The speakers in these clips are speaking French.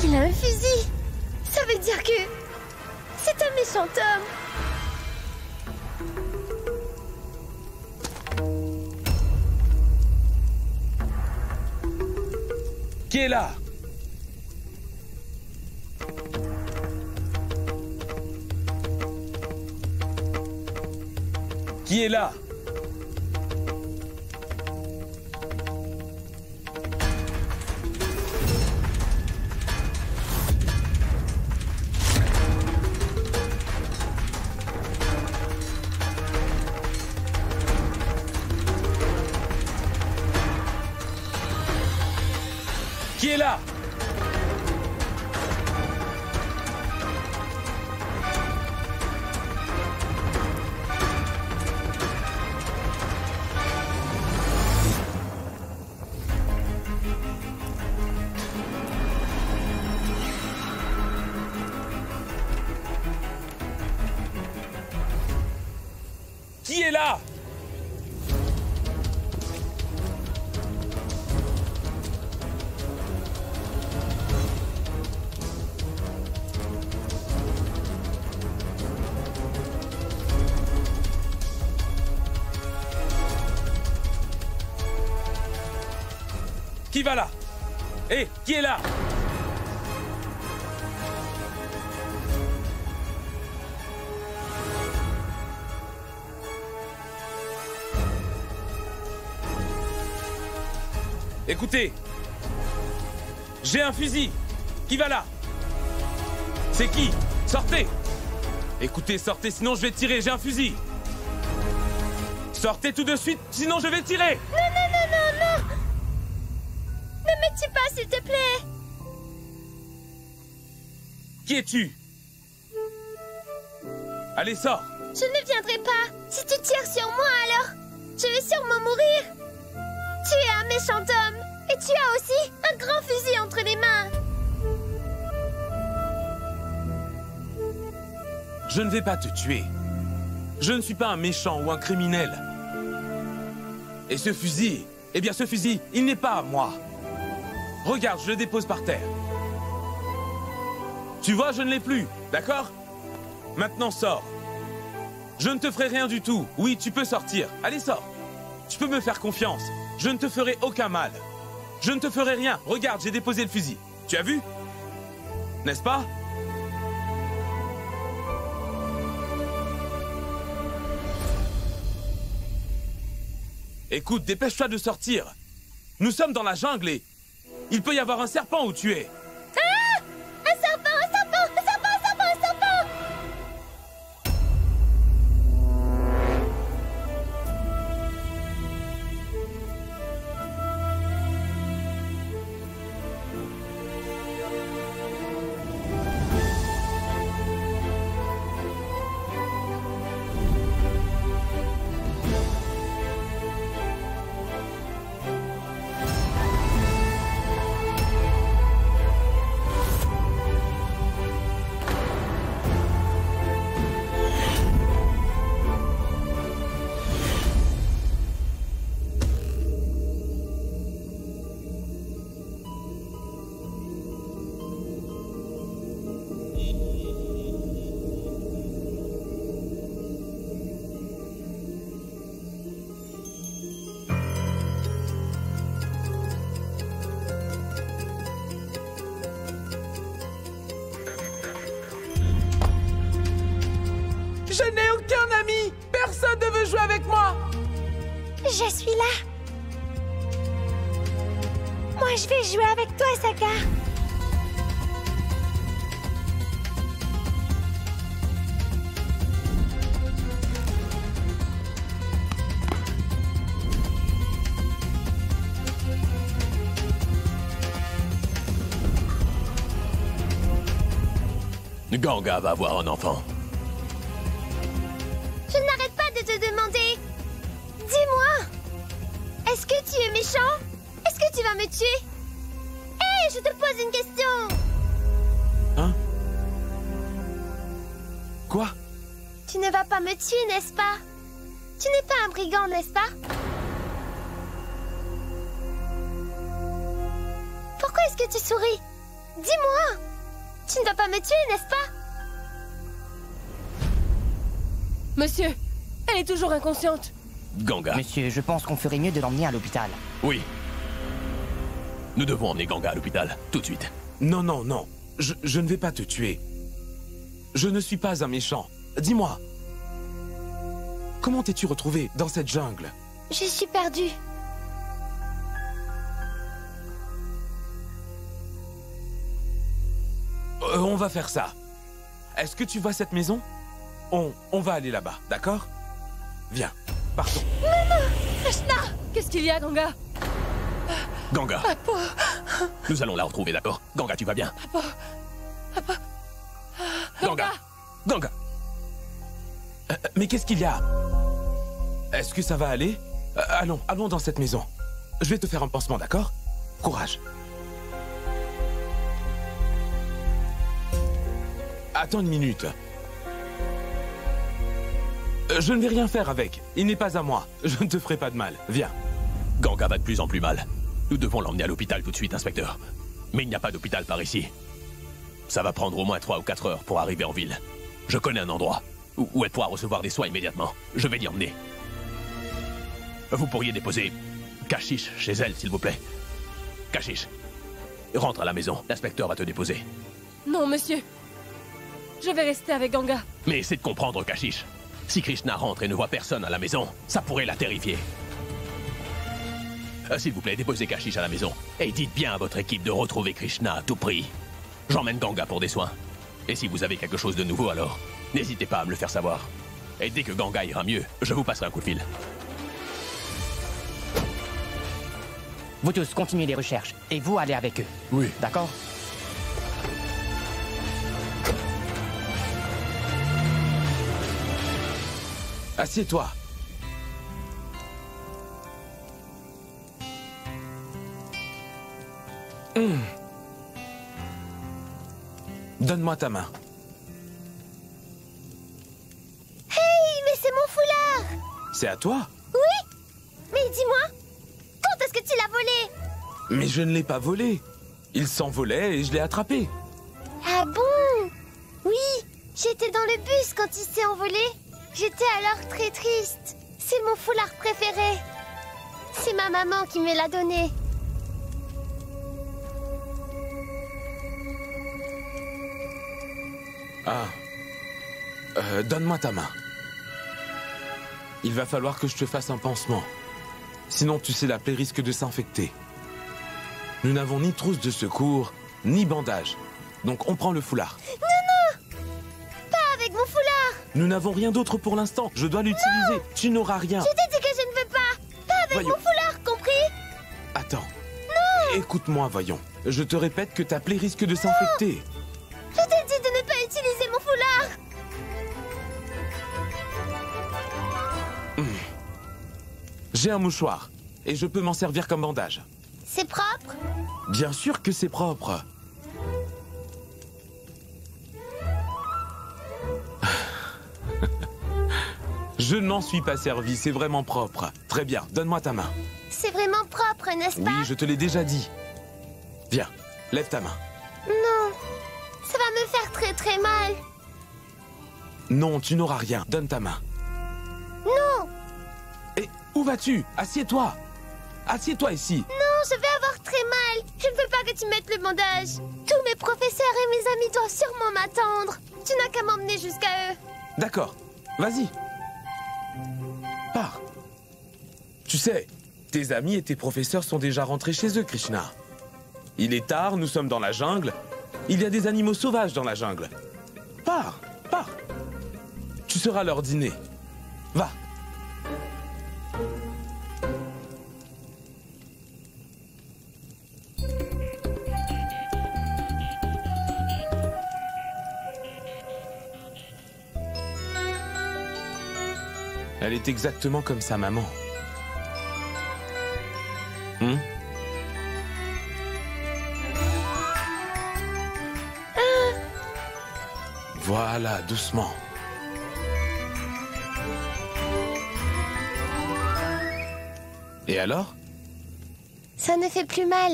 Il a un fusil. Ça veut dire que c'est un méchant homme. Qui est là? Qui est là? Qui est là? Qui est là? Qui va là? Hé, qui est là? Écoutez, j'ai un fusil. Qui va là? C'est qui? Sortez! Écoutez, sortez, sinon je vais tirer, j'ai un fusil. Sortez tout de suite, sinon je vais tirer. Non, non, non, non, non! Ne me tue pas, s'il te plaît! Qui es-tu? Allez, sors! Je ne viendrai pas! Si tu tires sur moi, alors, je vais sûrement mourir! Tu es un méchant homme! Et tu as aussi un grand fusil entre les mains! Je ne vais pas te tuer. Je ne suis pas un méchant ou un criminel. Et ce fusil, eh bien ce fusil, il n'est pas à moi. Regarde, je le dépose par terre. Tu vois, je ne l'ai plus, d'accord? Maintenant, sors. Je ne te ferai rien du tout. Oui, tu peux sortir. Allez, sors. Tu peux me faire confiance. Je ne te ferai aucun mal. Je ne te ferai rien. Regarde, j'ai déposé le fusil. Tu as vu? N'est-ce pas? Écoute, dépêche-toi de sortir. Nous sommes dans la jungle et il peut y avoir un serpent où tu es. Ah! Un serpent! Un serpent! Un serpent! Un serpent! Un serpent! Je n'ai aucun ami! Personne ne veut jouer avec moi! Je suis là! je vais jouer avec toi, Sokka. Ganga va avoir un enfant. Je n'arrête pas de te demander. Dis-moi, est-ce que tu es méchant? Est-ce que tu vas me tuer? Hé, je te pose une question. Hein? Quoi? Tu ne vas pas me tuer, n'est-ce pas? Tu n'es pas un brigand, n'est-ce pas? Pourquoi est-ce que tu souris? Dis-moi. Tu ne vas pas me tuer, n'est-ce pas? Monsieur, elle est toujours inconsciente. Ganga. Monsieur, je pense qu'on ferait mieux de l'emmener à l'hôpital. Oui. Nous devons emmener Ganga à l'hôpital, tout de suite. Non, non, non. Je ne vais pas te tuer. Je ne suis pas un méchant. Dis-moi. Comment t'es-tu retrouvé dans cette jungle? Je suis perdue. On va faire ça. Est-ce que tu vois cette maison? On va aller là-bas, d'accord? Viens, partons. Krishna! Qu'est-ce qu'il y a, Ganga? Ganga. Nous allons la retrouver, d'accord? Ganga, tu vas bien? Ganga. Ganga. Mais qu'est-ce qu'il y a? Est-ce que ça va aller? Allons dans cette maison. Je vais te faire un pansement, d'accord? Courage. Attends une minute. Je ne vais rien faire avec. Il n'est pas à moi. Je ne te ferai pas de mal. Viens. Ganga va de plus en plus mal. Nous devons l'emmener à l'hôpital tout de suite, inspecteur. Mais il n'y a pas d'hôpital par ici. Ça va prendre au moins 3 ou 4 heures pour arriver en ville. Je connais un endroit où elle pourra recevoir des soins immédiatement. Je vais l'y emmener. Vous pourriez déposer Kashish chez elle, s'il vous plaît. Kashish, rentre à la maison. L'inspecteur va te déposer. Non, monsieur. Je vais rester avec Ganga. Mais essaie de comprendre, Kashish. Si Krishna rentre et ne voit personne à la maison, ça pourrait la terrifier. S'il vous plaît, déposez Kashish à la maison. Et dites bien à votre équipe de retrouver Krishna à tout prix. J'emmène Ganga pour des soins. Et si vous avez quelque chose de nouveau, alors, n'hésitez pas à me le faire savoir. Et dès que Ganga ira mieux, je vous passerai un coup de fil. Vous tous, continuez les recherches. Et vous, allez avec eux. Oui. D'accord? Assieds-toi. Donne-moi ta main. Hey, mais c'est mon foulard! C'est à toi? Oui? Mais dis-moi, quand est-ce que tu l'as volé? Mais je ne l'ai pas volé. Il s'envolait et je l'ai attrapé. Ah bon? Oui, j'étais dans le bus quand il s'est envolé. J'étais alors très triste. C'est mon foulard préféré. C'est ma maman qui me l'a donné. Donne-moi ta main. Il va falloir que je te fasse un pansement. Sinon, tu sais, la plaie risque de s'infecter. Nous n'avons ni trousse de secours, ni bandage. Donc, on prend le foulard. Non, pas avec mon foulard. Nous n'avons rien d'autre pour l'instant. Je dois l'utiliser. Tu n'auras rien. Je t'ai dit que je ne veux pas. Pas avec Voyons. mon foulard, compris? Attends. Non. Écoute-moi, voyons. Je te répète que ta plaie risque de s'infecter. Je t'ai dit de ne pas utiliser mon foulard. J'ai un mouchoir. Et je peux m'en servir comme bandage. C'est propre? Bien sûr que c'est propre. Je n'en suis pas servi, c'est vraiment propre. Très bien, donne-moi ta main. C'est vraiment propre, n'est-ce pas? Oui, je te l'ai déjà dit. Viens, lève ta main. Non, ça va me faire très très mal. Non, tu n'auras rien. Donne ta main. Non, Et où vas-tu? Assieds-toi. Assieds-toi ici. non, je vais avoir très mal. Je ne veux pas que tu mettes le bandage. Tous mes professeurs et mes amis doivent sûrement m'attendre. Tu n'as qu'à m'emmener jusqu'à eux. D'accord, vas-y. Pars. Tu sais, tes amis et tes professeurs sont déjà rentrés chez eux, Krishna. Il est tard, nous sommes dans la jungle. Il y a des animaux sauvages dans la jungle. Pars, pars. Tu seras leur dîner. Va. Elle est exactement comme sa maman. Voilà, doucement. Et alors? Ça ne fait plus mal.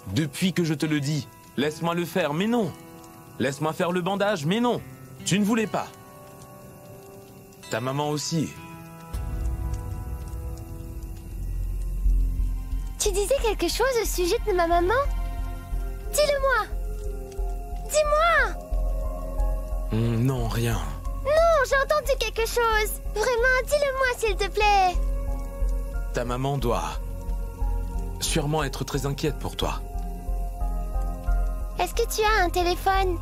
Depuis que je te le dis, laisse-moi le faire, mais non. Laisse-moi faire le bandage, mais non. Tu ne voulais pas. Ta maman aussi. Tu disais quelque chose au sujet de ma maman? Dis-le-moi! Dis-moi! Non, rien. Non, j'ai entendu quelque chose! Vraiment, dis-le-moi s'il te plaît! Ta maman doit sûrement être très inquiète pour toi. Est-ce que tu as un téléphone?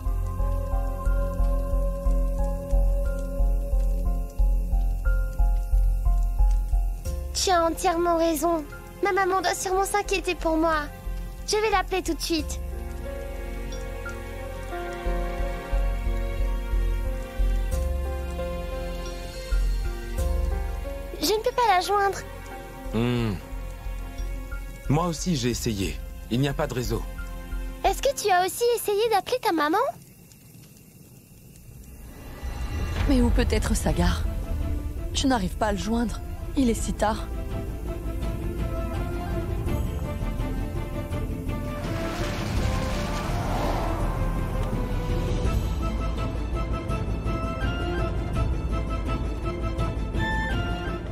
Tu as entièrement raison. Ma maman doit sûrement s'inquiéter pour moi. Je vais l'appeler tout de suite. Je ne peux pas la joindre. Moi aussi, j'ai essayé. Il n'y a pas de réseau. Est-ce que tu as aussi essayé d'appeler ta maman? Mais où peut être Sagar? Je n'arrive pas à le joindre. Il est si tard.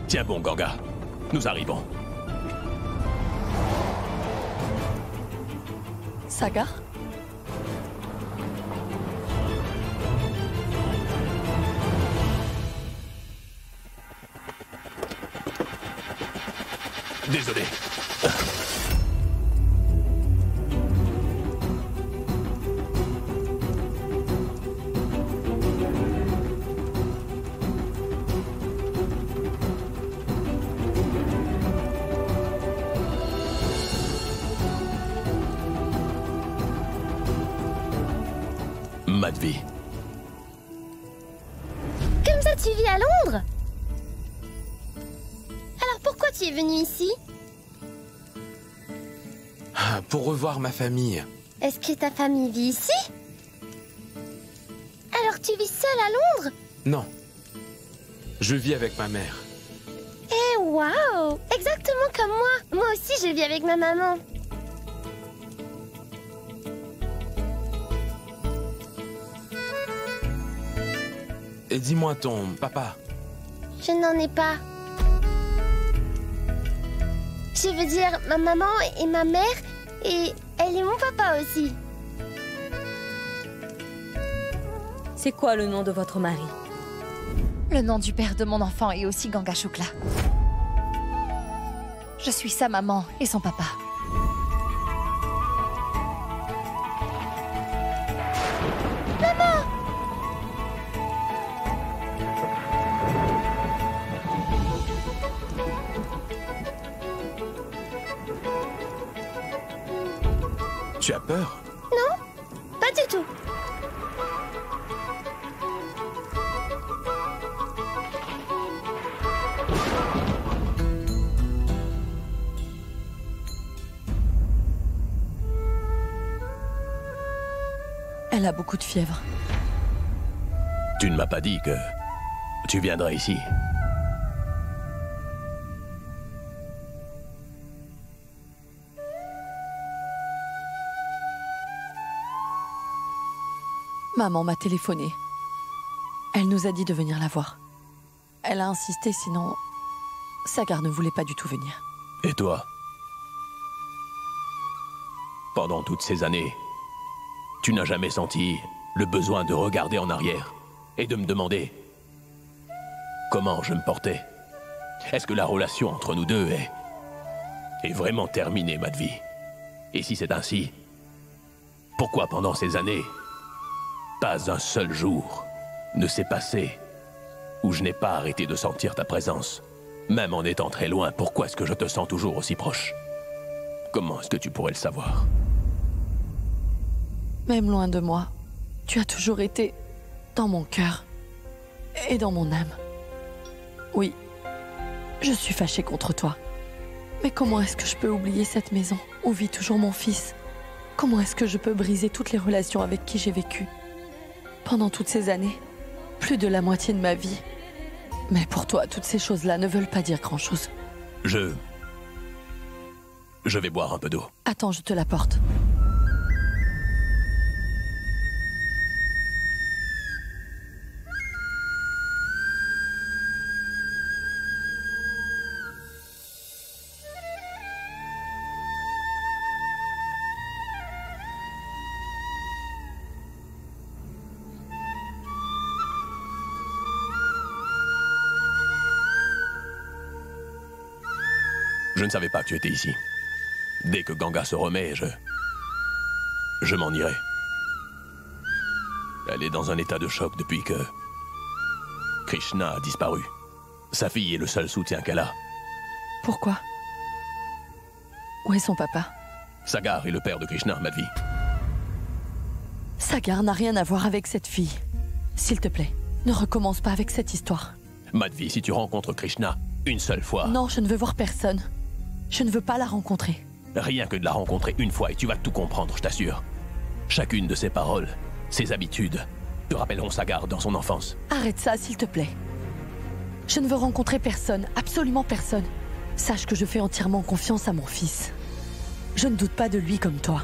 Tiens bon, Ganga. Nous arrivons. Sagar? Désolé. Madvi. Comme ça, tu vis à Londres? Alors pourquoi tu es venu ici? Pour revoir ma famille. Est-ce que ta famille vit ici? Alors tu vis seule à Londres? Non. Je vis avec ma mère. Eh waouh! Exactement comme moi. Moi aussi je vis avec ma maman. Et dis-moi ton papa. Je n'en ai pas. Je veux dire ma maman et ma mère et elle est mon papa aussi. C'est quoi le nom de votre mari? Le nom du père de mon enfant est aussi Ganga Shukla. Je suis sa maman et son papa. Tu as peur? Non, pas du tout. Elle a beaucoup de fièvre. Tu ne m'as pas dit que tu viendrais ici. Maman m'a téléphoné. Elle nous a dit de venir la voir. Elle a insisté, sinon Sagar ne voulait pas du tout venir. Et toi? Pendant toutes ces années, tu n'as jamais senti le besoin de regarder en arrière et de me demander comment je me portais? Est-ce que la relation entre nous deux est vraiment terminée, Madvi? Et si c'est ainsi, pourquoi pendant ces années, pas un seul jour ne s'est passé où je n'ai pas arrêté de sentir ta présence? Même en étant très loin, pourquoi est-ce que je te sens toujours aussi proche? Comment est-ce que tu pourrais le savoir? Même loin de moi, tu as toujours été dans mon cœur et dans mon âme. Oui, je suis fâchée contre toi. Mais comment est-ce que je peux oublier cette maison où vit toujours mon fils? Comment est-ce que je peux briser toutes les relations avec qui j'ai vécu pendant toutes ces années? Plus de la moitié de ma vie. Mais pour toi, toutes ces choses-là ne veulent pas dire grand-chose. Je vais boire un peu d'eau. Attends, je te l'apporte. Je ne savais pas que tu étais ici. Dès que Ganga se remet, je m'en irai. Elle est dans un état de choc depuis que Krishna a disparu. Sa fille est le seul soutien qu'elle a. Pourquoi? Où est son papa? Sagar est le père de Krishna, Madhvi. Sagar n'a rien à voir avec cette fille. S'il te plaît, ne recommence pas avec cette histoire. Madhvi, si tu rencontres Krishna une seule fois... Non, je ne veux voir personne. Je ne veux pas la rencontrer. Rien que de la rencontrer une fois et tu vas tout comprendre, je t'assure. Chacune de ses paroles, ses habitudes, te rappelleront Sagar dans son enfance. Arrête ça, s'il te plaît. Je ne veux rencontrer personne, absolument personne. Sache que je fais entièrement confiance à mon fils. Je ne doute pas de lui comme toi.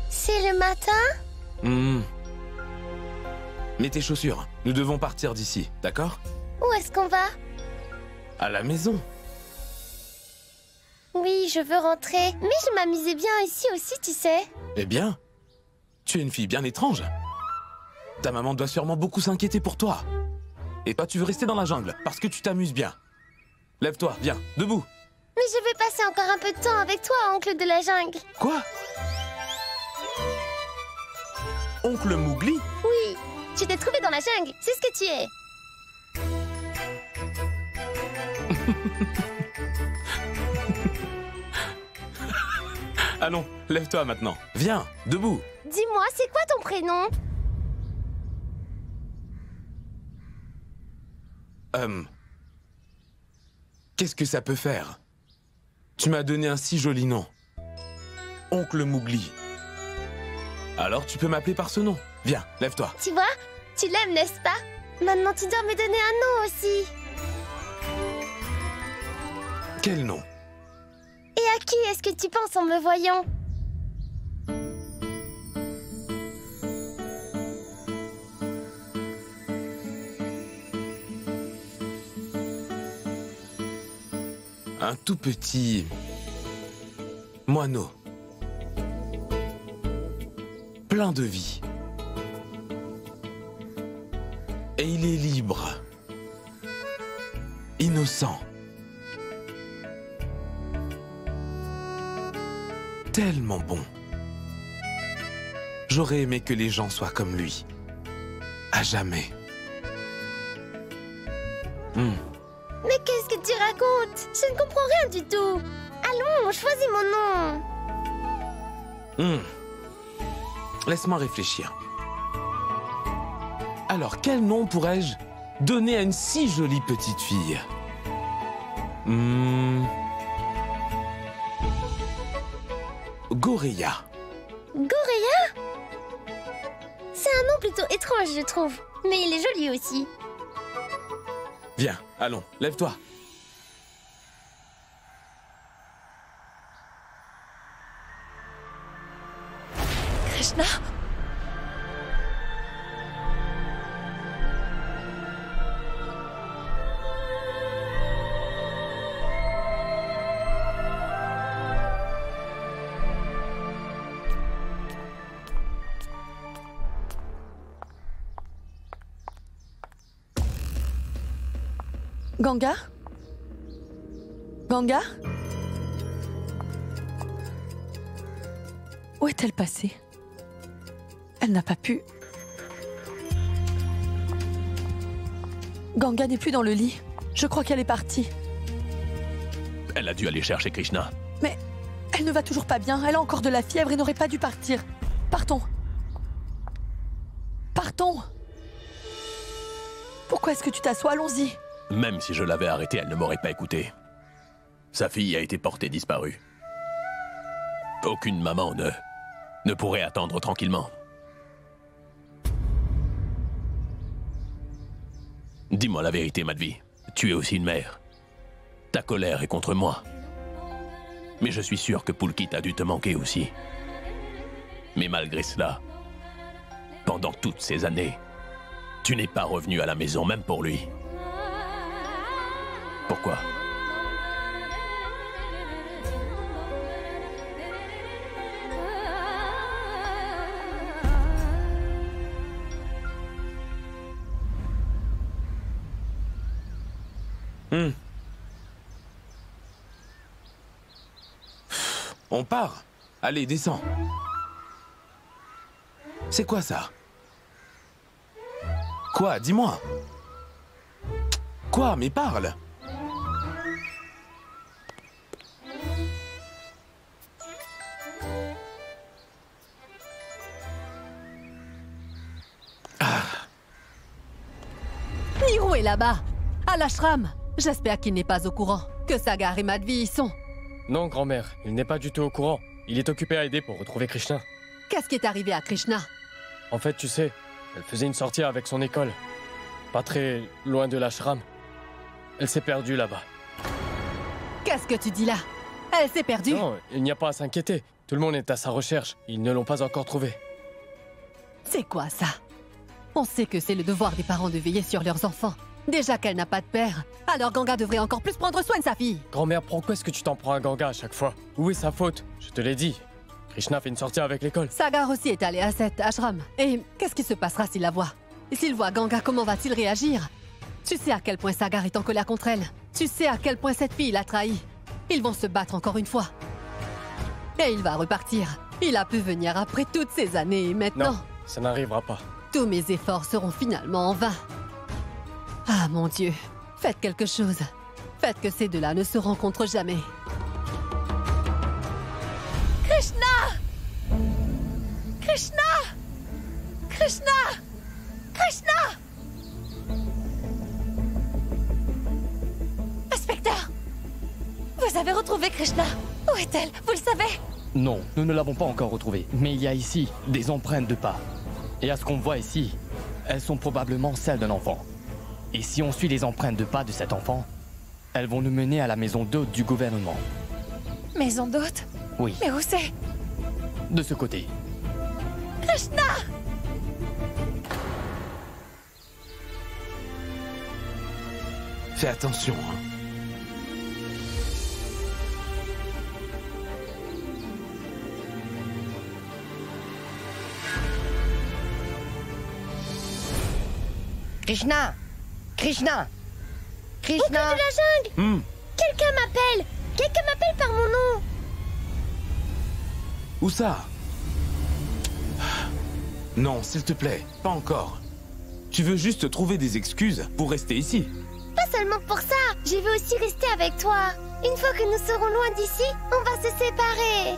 C'est le matin? Mets tes chaussures. Nous devons partir d'ici, d'accord? Où est-ce qu'on va? À la maison. Oui, je veux rentrer. Mais je m'amusais bien ici aussi, tu sais. Eh bien, tu es une fille bien étrange. Ta maman doit sûrement beaucoup s'inquiéter pour toi. Et toi, tu veux rester dans la jungle, parce que tu t'amuses bien. Lève-toi, viens, debout. Mais je vais passer encore un peu de temps avec toi, oncle de la jungle. Quoi? Oncle Mowgli? Oui, je t'ai trouvé dans la jungle, c'est ce que tu es. Allons, lève-toi maintenant. Viens, debout. Dis-moi, c'est quoi ton prénom? Qu'est-ce que ça peut faire? Tu m'as donné un si joli nom. Oncle Mowgli. Alors tu peux m'appeler par ce nom. Viens, lève-toi. Tu vois, tu l'aimes, n'est-ce pas? Maintenant, tu dois me donner un nom aussi. Quel nom? Et à qui est-ce que tu penses en me voyant? Un tout petit moineau. Plein de vie. Et il est libre. Innocent. Tellement bon. J'aurais aimé que les gens soient comme lui. À jamais. Mais qu'est-ce que tu racontes? Je ne comprends rien du tout. Allons, choisis mon nom. Laisse-moi réfléchir. Alors, quel nom pourrais-je donner à une si jolie petite fille? Goreya. Goreya? C'est un nom plutôt étrange, je trouve. Mais il est joli aussi. Viens, allons, lève-toi. Krishna? Ganga? Ganga? Où est-elle passée? Elle n'a pas pu... Ganga n'est plus dans le lit. Je crois qu'elle est partie. Elle a dû aller chercher Krishna. Mais elle ne va toujours pas bien. Elle a encore de la fièvre et n'aurait pas dû partir. Partons. Partons. Pourquoi est-ce que tu t'assois? Allons-y. Même si je l'avais arrêtée, elle ne m'aurait pas écouté. Sa fille a été portée disparue. Aucune maman ne pourrait attendre tranquillement. Dis-moi la vérité, Madhvi. Tu es aussi une mère. Ta colère est contre moi. Mais je suis sûr que Pulkit a dû te manquer aussi. Mais malgré cela, pendant toutes ces années, tu n'es pas revenu à la maison, même pour lui. Pourquoi? On part. Allez, descends. C'est quoi ça? Quoi? Dis-moi. Quoi? Mais parle. Niro est là-bas, à l'ashram. J'espère qu'il n'est pas au courant que Sagar et Madhvi y sont. Non, grand-mère, il n'est pas du tout au courant. Il est occupé à aider pour retrouver Krishna. Qu'est-ce qui est arrivé à Krishna? En fait, tu sais, elle faisait une sortie avec son école. Pas très loin de l'ashram. Elle s'est perdue là-bas. Qu'est-ce que tu dis là? Elle s'est perdue? Non, il n'y a pas à s'inquiéter. Tout le monde est à sa recherche. Ils ne l'ont pas encore trouvée. C'est quoi ça? On sait que c'est le devoir des parents de veiller sur leurs enfants. Déjà qu'elle n'a pas de père, alors Ganga devrait encore plus prendre soin de sa fille. Grand-mère, pourquoi est-ce que tu t'en prends à Ganga à chaque fois? Où est sa faute? Je te l'ai dit. Krishna fait une sortie avec l'école. Sagar aussi est allé à cet ashram. Et qu'est-ce qui se passera s'il la voit? Et s'il voit Ganga, comment va-t-il réagir? Tu sais à quel point Sagar est en colère contre elle. Tu sais à quel point cette fille l'a trahi. Ils vont se battre encore une fois. Et il va repartir. Il a pu venir après toutes ces années et maintenant... Non, ça n'arrivera pas. Tous mes efforts seront finalement en vain. Ah mon Dieu, faites quelque chose. Faites que ces deux-là ne se rencontrent jamais. Krishna! Krishna! Krishna! Krishna! Inspecteur! Vous avez retrouvé Krishna? Où est-elle? Vous le savez? Non, nous ne l'avons pas encore retrouvée. Mais il y a ici des empreintes de pas. Et à ce qu'on voit ici, elles sont probablement celles d'un enfant. Et si on suit les empreintes de pas de cet enfant, Elles vont nous mener à la maison d'hôte du gouvernement. Maison d'hôte? Oui. Mais où c'est? De ce côté. Krishna! Fais attention, hein. Krishna! Krishna! Au bout de la jungle! Quelqu'un m'appelle! Quelqu'un m'appelle par mon nom! Où ça? Non, s'il te plaît, pas encore. Tu veux juste trouver des excuses pour rester ici. Pas seulement pour ça, je veux aussi rester avec toi. Une fois que nous serons loin d'ici, on va se séparer.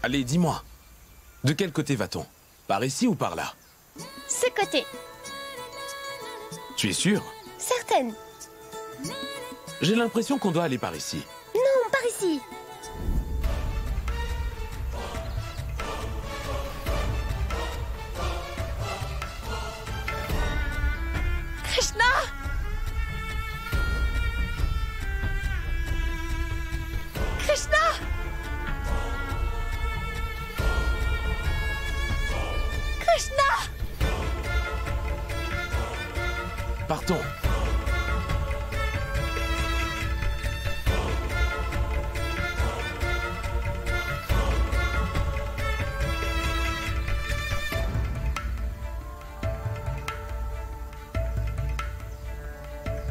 Allez, dis-moi. De quel côté va-t-on? Par ici ou par là? Ce côté. Tu es sûre? Certaine. J'ai l'impression qu'on doit aller par ici. Non, par ici. Krishna! Krishna! Krishna! Partons.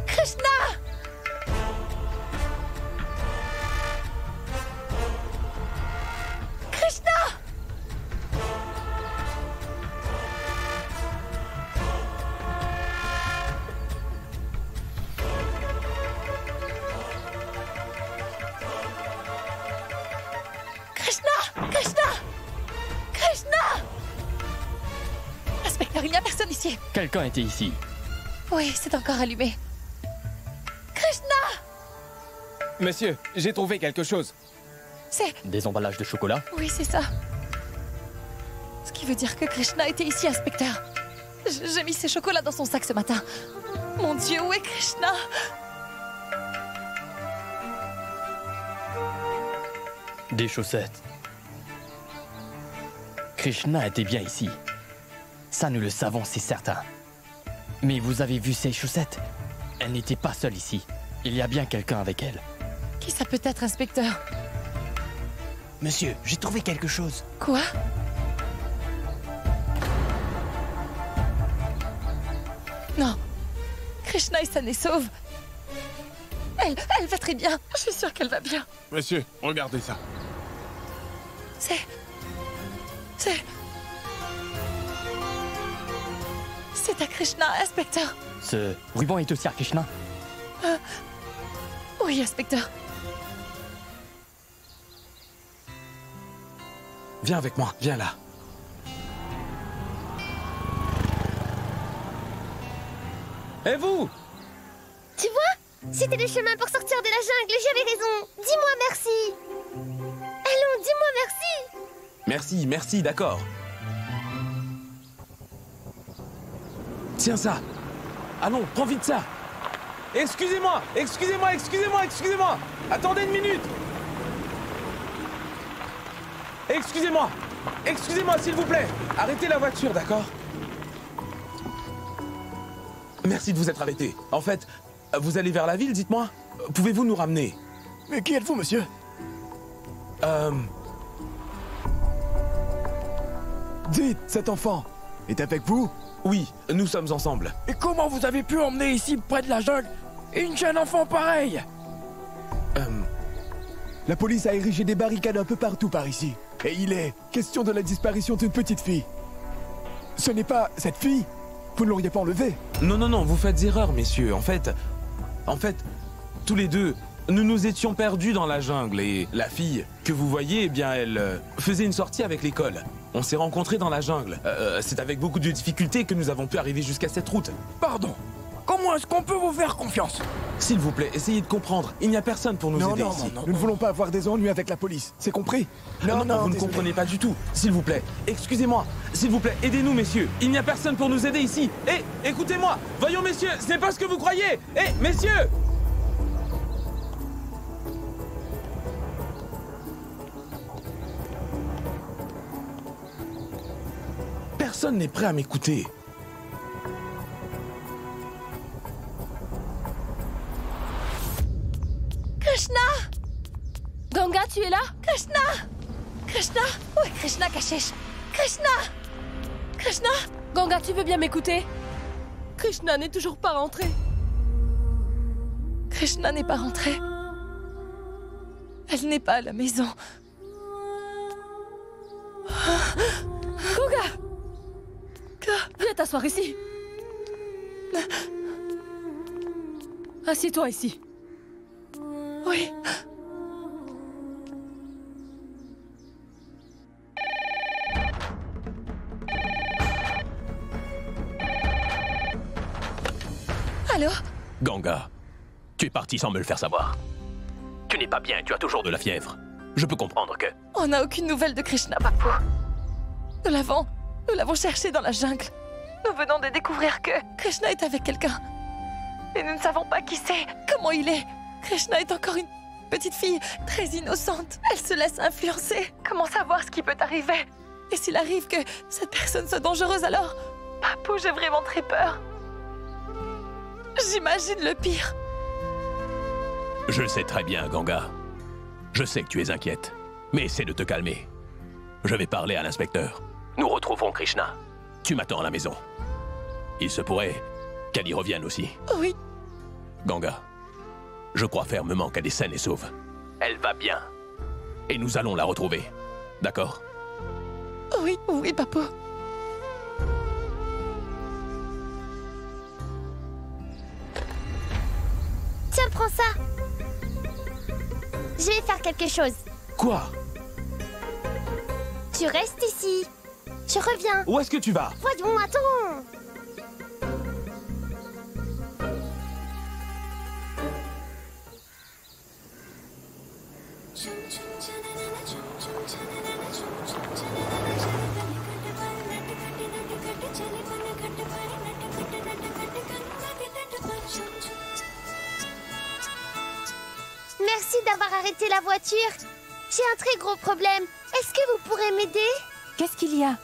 Krishna! Krishna! Krishna! Krishna! Krishna! Inspecteur, il n'y a personne ici. Quelqu'un était ici. Oui, c'est encore allumé. Krishna! Monsieur, j'ai trouvé quelque chose. C'est... Des emballages de chocolat. Oui, c'est ça. Ce qui veut dire que Krishna était ici, inspecteur. J'ai mis ses chocolats dans son sac ce matin. Mon Dieu, où est Krishna? Des chaussettes. Krishna était bien ici. Ça, nous le savons, c'est certain. Mais vous avez vu ces chaussettes? Elle n'était pas seule ici. Il y a bien quelqu'un avec elle. Qui ça peut être, inspecteur? Monsieur, j'ai trouvé quelque chose. Quoi? Non. Krishna est saine et sauve. Elle va très bien. Je suis sûre qu'elle va bien. Monsieur, regardez ça. C'est à Krishna, inspecteur. Ce ruban est aussi à Krishna? Oui, inspecteur. Viens avec moi, viens là. Et vous? Tu vois? C'était le chemin pour sortir de la jungle, j'avais raison. Dis-moi merci. Allons, dis-moi merci. Merci, merci, d'accord. Tiens ça. Allons, prends vite ça. Excusez-moi, excusez-moi, excusez-moi, excusez-moi. Attendez une minute. Excusez-moi. Excusez-moi, s'il vous plaît. Arrêtez la voiture, d'accord? Merci de vous être arrêté. En fait, vous allez vers la ville, dites-moi. Pouvez-vous nous ramener? Mais qui êtes-vous, monsieur? Dites, cet enfant est avec vous? Oui, nous sommes ensemble. Et comment vous avez pu emmener ici, près de la jungle, une jeune enfant pareille? La police a érigé des barricades un peu partout par ici. Et il est question de la disparition d'une petite fille. Ce n'est pas cette fille? Vous ne l'auriez pas enlevée? Non, non, non, vous faites erreur, messieurs. En fait, tous les deux, nous nous étions perdus dans la jungle et la fille que vous voyez, eh bien, elle faisait une sortie avec l'école. On s'est rencontrés dans la jungle. C'est avec beaucoup de difficultés que nous avons pu arriver jusqu'à cette route. Pardon. Comment est-ce qu'on peut vous faire confiance? S'il vous plaît, essayez de comprendre. Il n'y a personne pour nous aider ici. Nous ne voulons pas avoir des ennuis avec la police. C'est compris? Non, vous ne désolé. comprenez pas du tout. S'il vous plaît, excusez-moi. S'il vous plaît, aidez-nous, messieurs. Il n'y a personne pour nous aider ici. Hé, écoutez-moi. Voyons, messieurs, ce n'est pas ce que vous croyez. Hé, messieurs! Personne n'est prêt à m'écouter. Krishna! Ganga, tu es là? Krishna! Krishna! Où est Krishna, Kashish? Krishna! Krishna! Ganga, tu veux bien m'écouter? Krishna n'est toujours pas rentré. Krishna n'est pas rentrée. Elle n'est pas à la maison. Ganga! Viens t'asseoir ici. Assieds-toi ici. Oui. Allô? Ganga, tu es parti sans me le faire savoir. Tu n'es pas bien, tu as toujours de la fièvre. Je peux comprendre que... On n'a aucune nouvelle de Krishna, Papou. Nous l'avons cherché dans la jungle. Nous venons de découvrir que Krishna est avec quelqu'un. Et nous ne savons pas qui c'est, comment il est. Krishna est encore une petite fille très innocente. Elle se laisse influencer. Comment savoir ce qui peut arriver? Et s'il arrive que cette personne soit dangereuse, alors... Papou, j'ai vraiment très peur. J'imagine le pire. Je le sais très bien, Ganga. Je sais que tu es inquiète. Mais essaie de te calmer. Je vais parler à l'inspecteur. Nous retrouverons Krishna. Tu m'attends à la maison. Il se pourrait qu'elle y revienne aussi. Oui. Ganga, je crois fermement qu'elle est saine et sauve. Elle va bien. Et nous allons la retrouver. D'accord? Oui, oui, Papou. Tiens, prends ça. Je vais faire quelque chose. Quoi? Tu restes ici. Je reviens. Où est-ce que tu vas? Voyons, attends. Merci d'avoir arrêté la voiture. J'ai un très gros problème. Est-ce que vous pourrez m'aider? Qu'est-ce qu'il y a?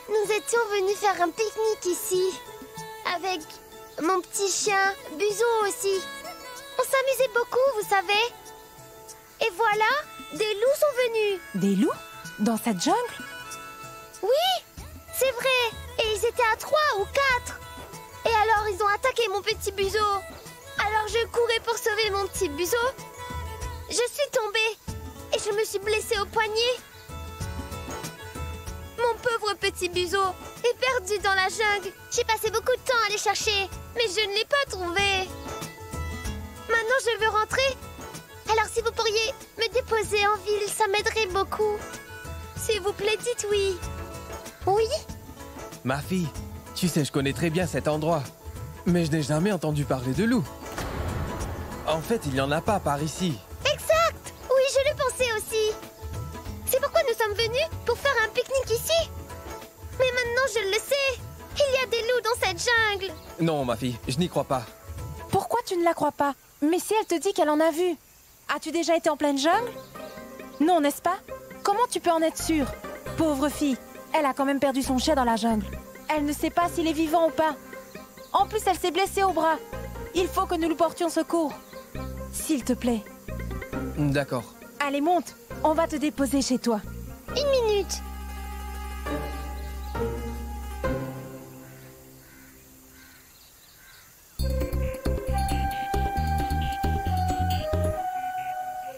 Nous étions venus faire un pique-nique ici. Avec mon petit chien, Buzo aussi. On s'amusait beaucoup, vous savez. Et voilà, des loups sont venus. Des loups? Dans cette jungle? Oui, c'est vrai. Et ils étaient à 3 ou 4. Et alors, ils ont attaqué mon petit Buzo. Alors, je courais pour sauver mon petit Buzo. Je suis tombée. Et je me suis blessée au poignet. Mon pauvre petit Buzo est perdu dans la jungle. J'ai passé beaucoup de temps à les chercher, mais je ne l'ai pas trouvé. Maintenant, je veux rentrer. Alors, si vous pourriez me déposer en ville, ça m'aiderait beaucoup. S'il vous plaît, dites oui. Oui? Ma fille, tu sais, je connais très bien cet endroit. Mais je n'ai jamais entendu parler de loups. En fait, il n'y en a pas par ici. Exact! Oui, je le pensais aussi. C'est pourquoi nous sommes venus, pour faire un pique-nique ici. Mais maintenant, je le sais. Il y a des loups dans cette jungle. Non, ma fille, je n'y crois pas. Pourquoi tu ne la crois pas? Mais si elle te dit qu'elle en a vu. As-tu déjà été en pleine jungle? Non, n'est-ce pas? Comment tu peux en être sûre? Pauvre fille, elle a quand même perdu son chien dans la jungle. Elle ne sait pas s'il est vivant ou pas. En plus, elle s'est blessée au bras. Il faut que nous lui portions secours. S'il te plaît. D'accord. Allez, monte. On va te déposer chez toi. Une minute.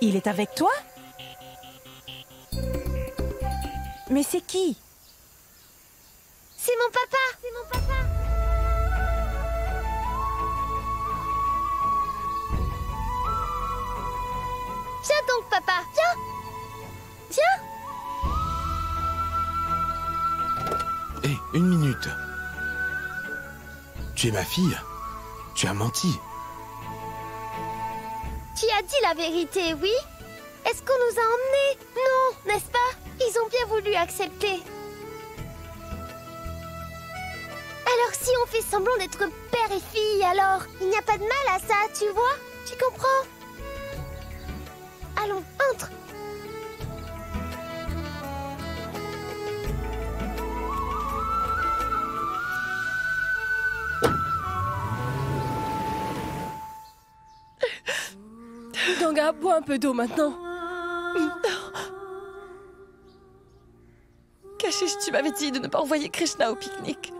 Il est avec toi? Mais c'est qui? C'est mon papa. C'est mon papa. Viens donc, papa. Viens. Viens. Hé, une minute. Tu es ma fille? Tu as menti. Tu as dit la vérité, oui? Est-ce qu'on nous a emmenés? Non, n'est-ce pas? Ils ont bien voulu accepter. Alors si on fait semblant d'être père et fille, alors il n'y a pas de mal à ça, tu vois? Tu comprends? Allons, entre. Ganga, bois un peu d'eau maintenant. Kashish, tu m'avais dit de ne pas envoyer Krishna au pique-nique.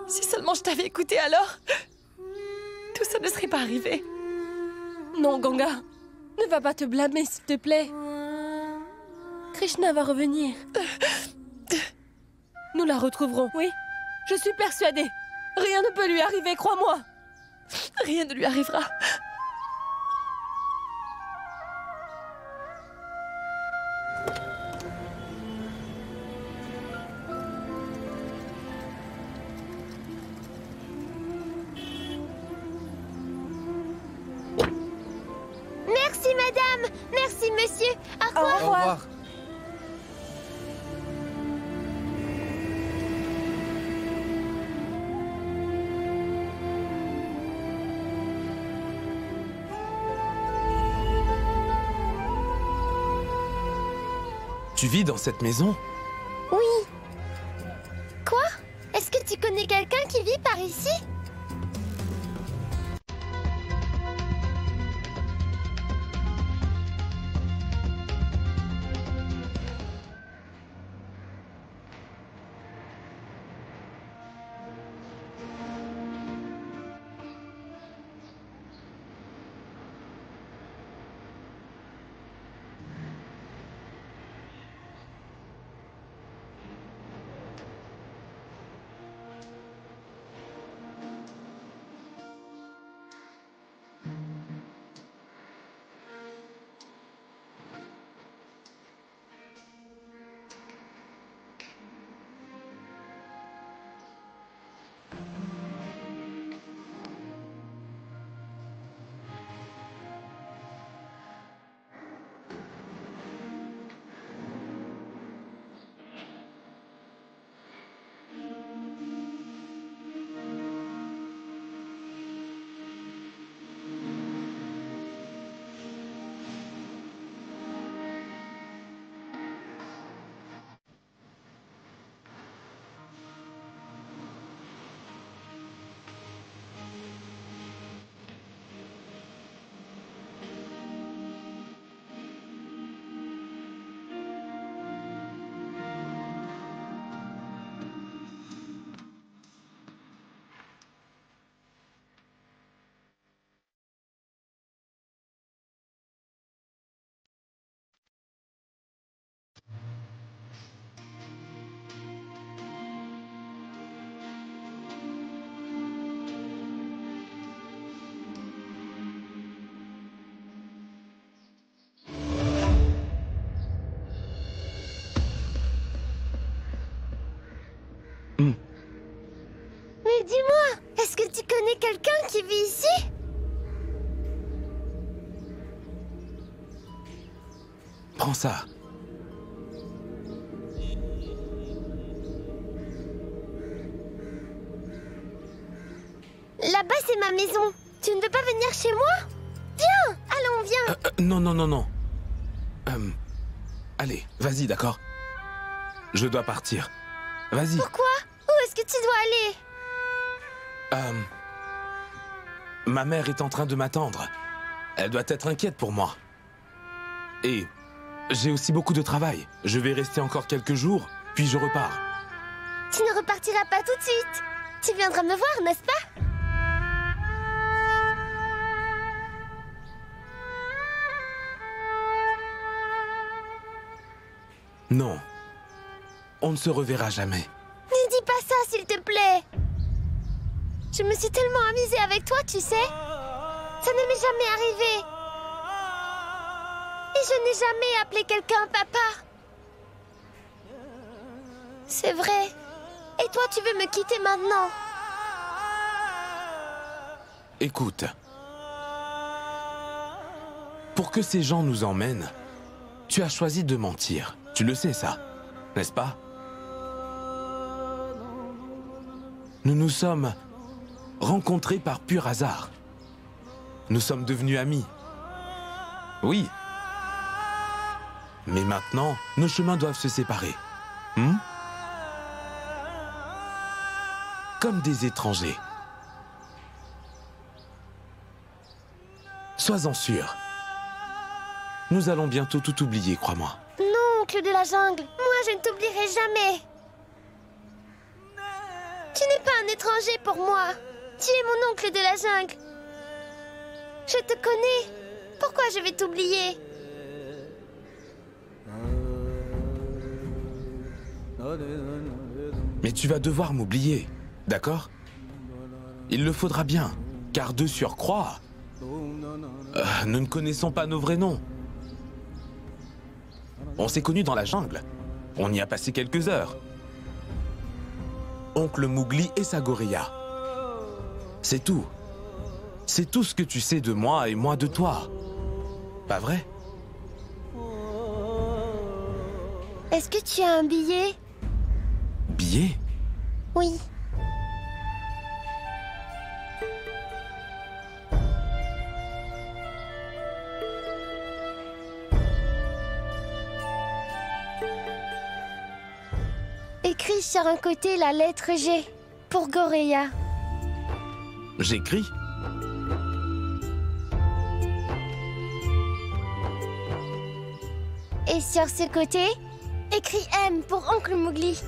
Si seulement je t'avais écouté alors, tout ça ne serait pas arrivé. Non, Ganga, ne va pas te blâmer, s'il te plaît. Krishna va revenir. Nous la retrouverons, oui. Je suis persuadée. Rien ne peut lui arriver, crois-moi. Rien ne lui arrivera. Merci madame, merci monsieur, au revoir. Au revoir. Tu vis dans cette maison? Oui. Quoi? Est-ce que tu connais quelqu'un qui vit par ici? Mais dis-moi, est-ce que tu connais quelqu'un qui vit ici? Prends ça. Là-bas, c'est ma maison. Tu ne veux pas venir chez moi? Viens, allons, viens. Non, non, non, non. Allez, vas-y, d'accord? Je dois partir. Vas-y. Pourquoi? Où est-ce que tu dois aller? Ma mère est en train de m'attendre. Elle doit être inquiète pour moi. Et j'ai aussi beaucoup de travail. Je vais rester encore quelques jours, puis je repars. Tu ne repartiras pas tout de suite. Tu viendras me voir, n'est-ce pas? Non. On ne se reverra jamais. Ne dis pas ça, s'il te plaît. Je me suis tellement amusée avec toi, tu sais. Ça ne m'est jamais arrivé. Et je n'ai jamais appelé quelqu'un papa. C'est vrai. Et toi, tu veux me quitter maintenant? écoute. Pour que ces gens nous emmènent, tu as choisi de mentir. Tu le sais, ça, n'est-ce pas? Nous nous sommes rencontrés par pur hasard. Nous sommes devenus amis. Oui. Mais maintenant, nos chemins doivent se séparer. Comme des étrangers. Sois-en sûr. Nous allons bientôt tout oublier, crois-moi. Non, oncle de la jungle. Moi, je ne t'oublierai jamais. Tu n'es pas un étranger pour moi. Tu es mon oncle de la jungle. Je te connais. Pourquoi je vais t'oublier? Mais tu vas devoir m'oublier, d'accord? Il le faudra bien, car de surcroît, nous ne connaissons pas nos vrais noms. On s'est connus dans la jungle. On y a passé quelques heures. Oncle Mowgli et sa gorilla. C'est tout. C'est tout ce que tu sais de moi et moi de toi. Pas vrai? Est-ce que tu as un billet? Billet? Oui. Écris sur un côté la lettre G pour Gorilla. J'écris? Et sur ce côté, écris M pour Oncle Mowgli.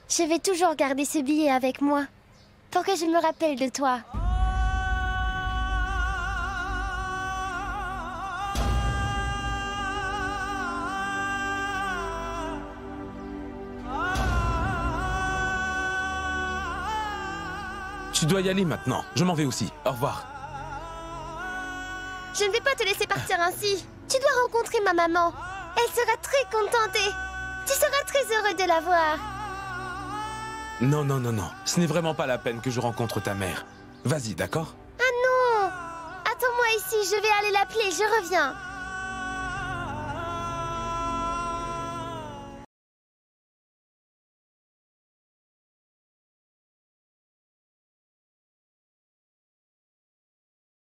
Je vais toujours garder ce billet avec moi, pour que je me rappelle de toi. Tu dois y aller maintenant. Je m'en vais aussi. Au revoir. Je ne vais pas te laisser partir ainsi. Tu dois rencontrer ma maman. Elle sera très contente et tu seras très heureux de la voir. Non, non, non, non. Ce n'est vraiment pas la peine que je rencontre ta mère. Vas-y, d'accord? Ah non! Attends-moi ici, je vais aller l'appeler, je reviens.